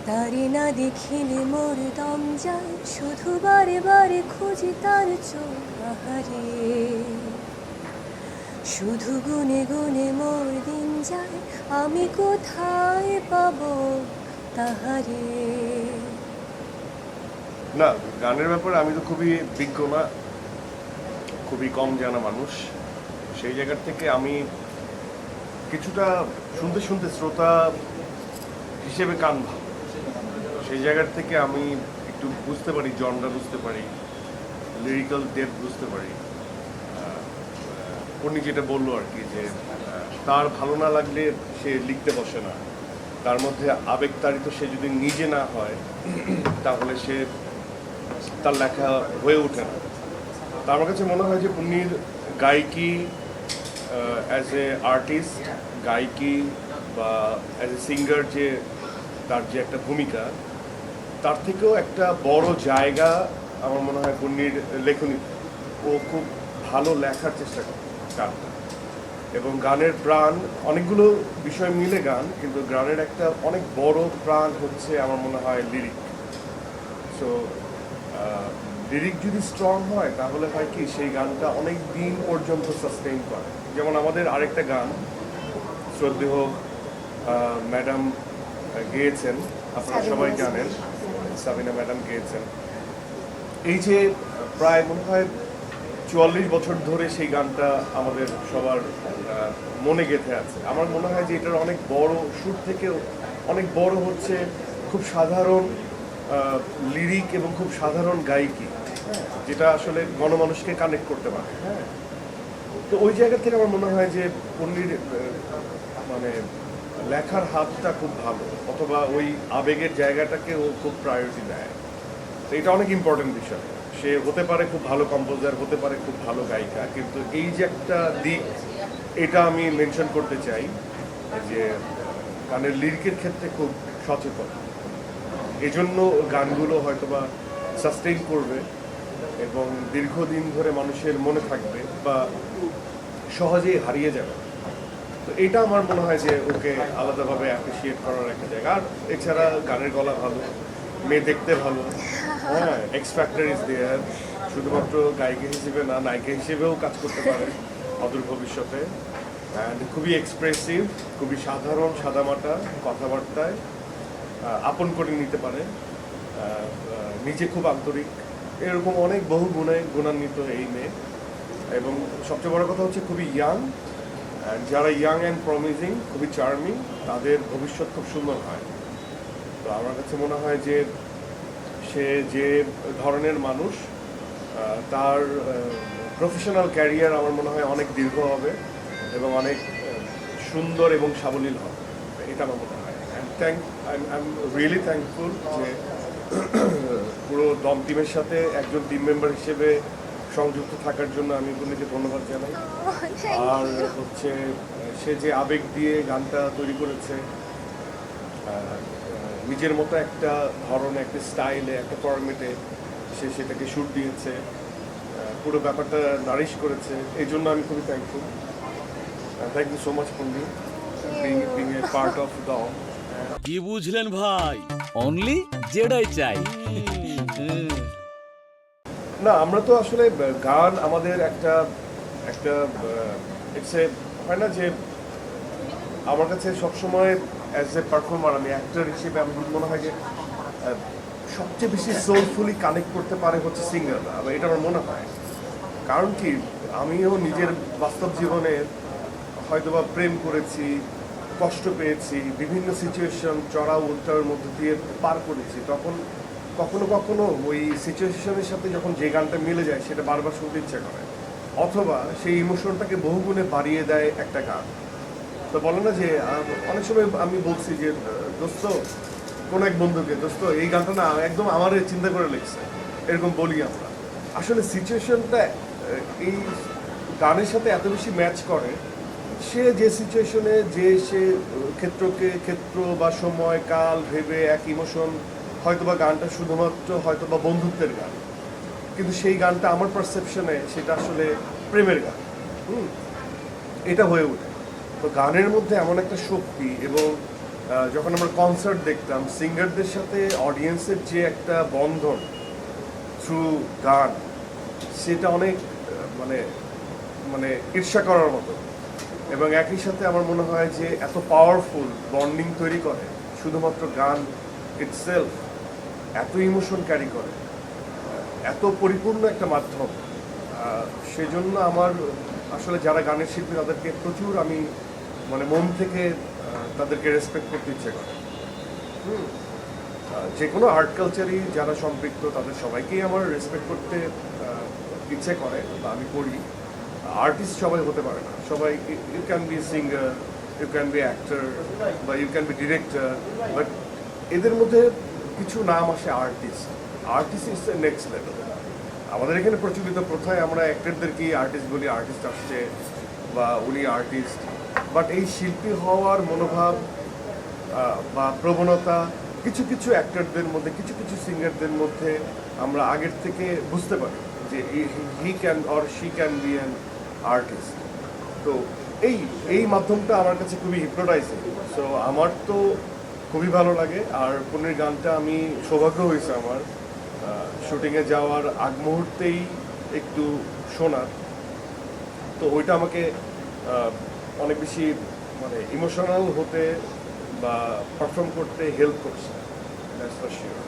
তারে না দেখিলে মোর দম যায়, শুধু বারে বারে খুঁজি তার চোখ আহারে। শুধু গুনে গুনে মোর দিন যায়, আমি কোথায় পাবো তাহারে। না, গানের ব্যাপারে আমি তো খুবই বিজ্ঞ না, খুবই কম জানা মানুষ। সেই জায়গার থেকে আমি কিছুটা শুনতে শুনতে শ্রোতা হিসেবে কান ভালো, সেই জায়গার থেকে আমি একটু বুঝতে পারি, জনরা বুঝতে পারি, লিরিক্যাল ডেপথ বুঝতে পারি। উনি যেটা বললো আর কি, যে তার ভালো না লাগলে সে লিখতে বসে না, তার মধ্যে আবেগতাড়িত সে যদি নিজে না হয় তাহলে সে তার লেখা হয়ে ওঠে না। তা আমার কাছে মনে হয় যে পুণ্যির গায়িকি অ্যাজ এ আর্টিস্ট, গায়িকি বা অ্যাজ এ সিঙ্গার, যে তার যে একটা ভূমিকা, তার থেকেও একটা বড় জায়গা আমার মনে হয় পুণ্যির লেখনী। ও খুব ভালো লেখার চেষ্টা করে গানটা, এবং গানের প্রাণ অনেকগুলো বিষয় মিলে গান, কিন্তু গানের একটা অনেক বড় প্রাণ হচ্ছে আমার মনে হয় লিরিক। সো লিরিক যদি স্ট্রং হয় তাহলে হয় কি, সেই গানটা অনেক দিন পর্যন্ত সাস্টেইন করে। যেমন আমাদের আরেকটা গান শ্রদ্ধেয় ম্যাডাম গেয়েছেন, আপনারা সবাই জানেন, সাবিনা ম্যাডাম গেয়েছেন। এই যে প্রায় মনে হয় 44 বছর ধরে সেই গানটা আমাদের সবার মনে গেঁথে আছে। আমার মনে হয় যে এটার অনেক বড়, সুর থেকেও অনেক বড় হচ্ছে খুব সাধারণ লিরিক এবং খুব সাধারণ গায়িকি, যেটা আসলে গণমানুষকে কানেক্ট করতে পারে। হ্যাঁ, তো ওই জায়গা থেকে আমার মনে হয় যে পণ্ডির মানে লেখার হাতটা খুব ভালো, অথবা ওই আবেগের জায়গাটাকে ও খুব প্রায়োরিটি দেয়। তো এটা অনেক ইম্পর্টেন্ট বিষয়। সে হতে পারে খুব ভালো কম্পোজার, হতে পারে খুব ভালো গায়িকা, কিন্তু এই যে একটা দিক, এটা আমি মেনশন করতে চাই যে গানের লিরিকের ক্ষেত্রে খুব সচেতন। এজন্য গানগুলো হয়তোবা সাস্টেইন করবে এবং দীর্ঘদিন ধরে মানুষের মনে থাকবে বা সহজেই হারিয়ে যাবে। তো এটা আমার মনে হয় যে ওকে আলাদাভাবে অ্যাপ্রিসিয়েট করার একটা জায়গা। আর এছাড়া গানের গলা ভালো, মেয়ে দেখতে ভালো, হ্যাঁ, এক্স ফ্যাক্টর ইজ দেয়ার। শুধুমাত্র গায়িকা হিসেবে না, নায়িকা হিসেবেও কাজ করতে পারে অদূর ভবিষ্যতে। অ্যান্ড খুবই এক্সপ্রেসিভ, খুবই সাধারণ, সাদামাটা কথাবার্তায় আপন করে নিতে পারে, নিজে খুব আন্তরিক, এরকম অনেক বহু গুণে গুণান্বিত এই মেয়ে। এবং সবচেয়ে বড় কথা হচ্ছে খুবই ইয়াং, যারা ইয়াং অ্যান্ড প্রমিজিং, খুবই চার্মিং, তাদের ভবিষ্যৎ খুব সুন্দর হয়। তো আমার কাছে মনে হয় যে সে যে ধরনের মানুষ, তার প্রফেশনাল ক্যারিয়ার আমার মনে হয় অনেক দীর্ঘ হবে এবং অনেক সুন্দর এবং সাবলীল হবে, এটা আমার মনে হয়। আই এম রিয়েলি থ্যাঙ্কফুল যে পুরো দম টিমের সাথে একজন টিম মেম্বার হিসেবে সংযুক্ত থাকার জন্য আমি পুণ্যকে ধন্যবাদ জানাই। আর হচ্ছে সে যে আবেগ দিয়ে গানটা তৈরি করেছে, নিজের মতো একটা ধরনে, একটা স্টাইলে, একটা ফরম্যাটে সে সেটাকে শুট দিয়েছে, পুরো ব্যাপারটা নারিশ করেছে। এই জন্য আমি খুবই thankful. Thank you so much Punyi, being a part of them. কি বুঝলেন ভাই? অনলি যেটাই চাই। না, আমরা তো আসলে গান আমাদের একটা একটা ইটস এ, হয় না যে আমার কাছে সবসময় অ্যাজ এ পারফর্মার, আমি অ্যাক্টর হিসেবে আমি মনে হয় যে সবচেয়ে বেশি সোলফুলি কানেক্ট করতে পারে হচ্ছে সিঙ্গাররা। এটা আমার মনে হয়। কারণ কি, আমিও নিজের বাস্তব জীবনে হয়তোবা প্রেম করেছি, কষ্ট পেয়েছি, বিভিন্ন সিচুয়েশন চড়া উত্তরের মধ্যে দিয়ে পার করেছি। তখন কখনো কখনো ওই সিচুয়েশনের সাথে যখন যে গানটা মিলে যায় সেটা বারবার শুনতে ইচ্ছে করে, অথবা সেই ইমোশনটাকে বহুগুণে বাড়িয়ে দেয় একটা গান। তো বলে না যে অনেক সময় আমি বলছি যে দোস্ত, কোনো এক বন্ধুকে, দোস্ত এই গানটা না একদম আমার চিন্তা করে লিখছে, এরকম বলি আমরা। আসলে সিচুয়েশনটা এই গানের সাথে এত বেশি ম্যাচ করে, সে যে সিচুয়েশনে, যে সে ক্ষেত্র বা সময় কাল ভেবে এক ইমোশন, হয়তোবা গানটা শুধুমাত্র হয়তোবা বন্ধুত্বের গান, কিন্তু সেই গানটা আমার পারসেপশনে সেটা আসলে প্রেমের গান। এটা হয়ে ওঠে। তো গানের মধ্যে এমন একটা শক্তি এবং যখন আমরা কনসার্ট দেখতাম সিঙ্গারদের সাথে অডিয়েন্সের যে একটা বন্ধন থ্রু গান, সেটা অনেক মানে মানে ঈর্ষা করার মতো। এবং একই সাথে আমার মনে হয় যে এত পাওয়ারফুল বন্ডিং তৈরি করে শুধুমাত্র গান ইটসেলফ, এত ইমোশন ক্যারি করে, এত পরিপূর্ণ একটা মাধ্যম। সেজন্য আমার আসলে যারা গানের শিল্পী তাদেরকে প্রচুর আমি মানে মন থেকে তাদেরকে রেসপেক্ট করতে ইচ্ছে করে। যে কোনো আর্ট কালচারই যারা সম্পৃক্ত তাদের সবাইকেই আমার রেসপেক্ট করতে ইচ্ছে করে বা আমি করি। আর্টিস্ট সবাই হতে পারে না, সবাই you can be singer, you can be actor বা you can be director, but এদের মধ্যে কিছু নাম আসে artist. Artist is the next level. আমাদের এখানে প্রচলিত প্রথায় আমরা অ্যাক্টরদেরকেই আর্টিস্ট বলি, আর্টিস্ট আসছে বা উনি আর্টিস্ট, বাট এই শিল্পী হওয়ার মনোভাব বা প্রবণতা কিছু কিছু অ্যাক্টরদের মধ্যে, কিছু কিছু সিঙ্গারদের মধ্যে আমরা আগের থেকে বুঝতে পারি যে he can or she can be an artist. তো এই মাধ্যমটা আমার কাছে খুবই হিপনোটাইজিং। সো আমার তো খুবই ভালো লাগে। আর পুনের গানটা আমি সৌভাগ্য হয়েছে আমার শুটিংয়ে যাওয়ার আগ মুহূর্তেই একটু শোনার, তো ওইটা আমাকে অনেক বেশি মানে ইমোশনাল হতে বা পারফর্ম করতে হেল্প করছে, দ্যাটস ফর শিওর।